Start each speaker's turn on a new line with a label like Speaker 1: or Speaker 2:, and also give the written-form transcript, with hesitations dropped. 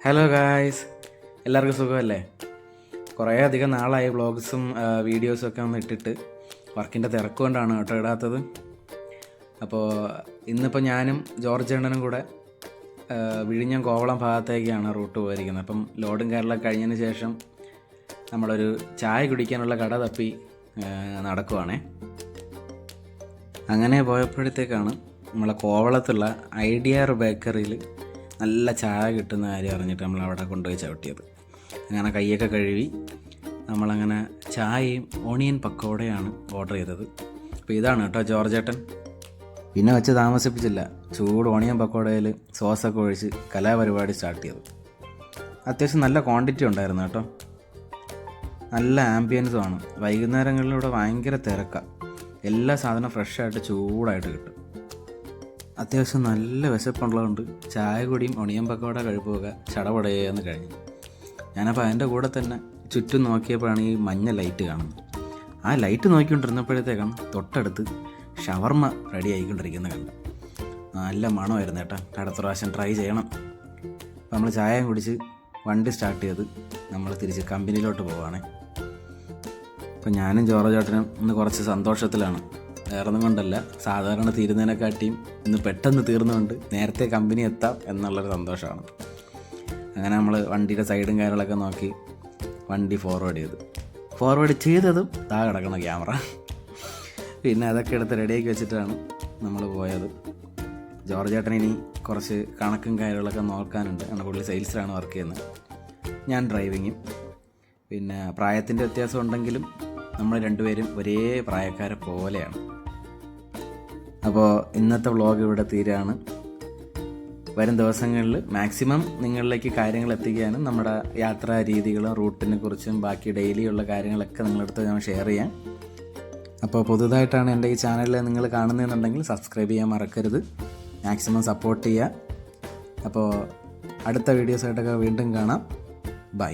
Speaker 1: Hello guys, എല്ലാവർക്കും സുഖമല്ലേ? കുറേ അധികം നാളായി വ്ളോഗ്സും വീഡിയോസും ഒക്കെ ഒന്ന് ഇട്ടിട്ട്. വർക്കിൻ്റെ തിരക്കുകൊണ്ടാണ് കേട്ടോ ഇടാത്തത്. അപ്പോൾ ഇന്നിപ്പോൾ ഞാനും ജോർജ് അണ്ണനും കൂടെ വിഴിഞ്ഞം കോവളം ഭാഗത്തേക്കാണ് റൂട്ട് പോയിരിക്കുന്നത്. അപ്പം ലോഡും കയറലൊക്കെ കഴിഞ്ഞതിന് ശേഷം നമ്മളൊരു ചായ കുടിക്കാനുള്ള കട തപ്പി നടക്കുവാണേ. അങ്ങനെ പോയപ്പോഴത്തേക്കാണ് നമ്മളെ കോവളത്തുള്ള ഐഡിയാർ ബേക്കറിയിൽ നല്ല ചായ കിട്ടുന്ന കാര്യം അറിഞ്ഞിട്ട് നമ്മളവിടെ കൊണ്ടുപോയി ചവിട്ടിയത്. അങ്ങനെ കൈയൊക്കെ കഴുകി നമ്മളങ്ങനെ ചായയും ഓണിയൻ പക്കോടയാണ് ഓർഡർ ചെയ്തത്. അപ്പോൾ ഇതാണ് കേട്ടോ ജോർജ് ഏട്ടൻ. പിന്നെ വെച്ച് താമസിപ്പിച്ചില്ല, ചൂട് ഓണിയൻ പക്കോടയിൽ സോസൊക്കെ ഒഴിച്ച് കലാപരിപാടി സ്റ്റാർട്ട് ചെയ്തു. അത്യാവശ്യം നല്ല ക്വാണ്ടിറ്റി ഉണ്ടായിരുന്നു കേട്ടോ. നല്ല ആംബിയൻസുമാണ്. വൈകുന്നേരങ്ങളിലൂടെ ഭയങ്കര തിരക്കാണ്. എല്ലാ സാധനവും ഫ്രഷായിട്ട് ചൂടായിട്ട് കിട്ടും. അത്യാവശ്യം നല്ല വിശപ്പുള്ളതുകൊണ്ട് ചായ കൂടിയും ഒണിയൻ പക്കോട കഴിപ്പൊക്കെ ചടപടയെന്ന് കഴിഞ്ഞു. ഞാനപ്പോൾ അതിൻ്റെ കൂടെ തന്നെ ചുറ്റും നോക്കിയപ്പോഴാണ് ഈ മഞ്ഞ ലൈറ്റ് കാണുന്നത്. ആ ലൈറ്റ് നോക്കിക്കൊണ്ടിരുന്നപ്പോഴത്തേക്കാണ് തൊട്ടടുത്ത് ഷവർമ്മ റെഡി ആയിക്കൊണ്ടിരിക്കുന്നത് കണ്ട്. നല്ല മണമായിരുന്നു കേട്ടോ. അടുത്ത പ്രാവശ്യം ട്രൈ ചെയ്യണം. അപ്പോൾ നമ്മൾ ചായയും കുടിച്ച് വണ്ടി സ്റ്റാർട്ട് ചെയ്ത് നമ്മൾ തിരിച്ച് കമ്പനിയിലോട്ട് പോവുകയാണേ. അപ്പോൾ ഞാനും ജോർജ് ചേട്ടനും ഇന്ന് കുറച്ച് സന്തോഷത്തിലാണ്. വേറൊന്നും കൊണ്ടല്ല, സാധാരണ തീരുന്നതിനെക്കാട്ടിയും ഇന്ന് പെട്ടെന്ന് തീർന്നുകൊണ്ട് നേരത്തെ കമ്പനി എത്താം എന്നുള്ളൊരു സന്തോഷമാണ്. അങ്ങനെ നമ്മൾ വണ്ടിയുടെ സൈഡും കാര്യങ്ങളൊക്കെ നോക്കി വണ്ടി ഫോർവേഡ് ചെയ്തതും കിടക്കണം ക്യാമറ. പിന്നെ അതൊക്കെ എടുത്ത് റെഡിയാക്കി വെച്ചിട്ടാണ് നമ്മൾ പോയത്. ജോർജ് ചേട്ടൻ ഇനി കുറച്ച് കണക്കും കാര്യങ്ങളൊക്കെ നോക്കാനുണ്ട്. കാരണം പുള്ളി സെയിൽസിലാണ് വർക്ക് ചെയ്യുന്നത്, ഞാൻ ഡ്രൈവിങ്ങും. പിന്നെ പ്രായത്തിൻ്റെ വ്യത്യാസം ഉണ്ടെങ്കിലും നമ്മൾ രണ്ടുപേരും ഒരേ പ്രായക്കാരെ പോലെയാണ്. അപ്പോൾ ഇന്നത്തെ വ്ളോഗ് ഇവിടെ തീരാണ്. വരും ദിവസങ്ങളിൽ മാക്സിമം നിങ്ങളിലേക്ക് കാര്യങ്ങൾ എത്തിക്കാനും നമ്മുടെ യാത്രാ രീതികളും റൂട്ടിനെ കുറിച്ചും ബാക്കി ഡെയിലിയുള്ള കാര്യങ്ങളൊക്കെ നിങ്ങളടുത്ത് ഞാൻ ഷെയർ ചെയ്യാം. അപ്പോൾ പുതുതായിട്ടാണ് എൻ്റെ ഈ ചാനലിൽ നിങ്ങൾ കാണുന്നതെന്നുണ്ടെങ്കിൽ സബ്സ്ക്രൈബ് ചെയ്യാൻ മറക്കരുത്. മാക്സിമം സപ്പോർട്ട് ചെയ്യുക. അപ്പോൾ അടുത്ത വീഡിയോസായിട്ടൊക്കെ വീണ്ടും കാണാം. ബൈ.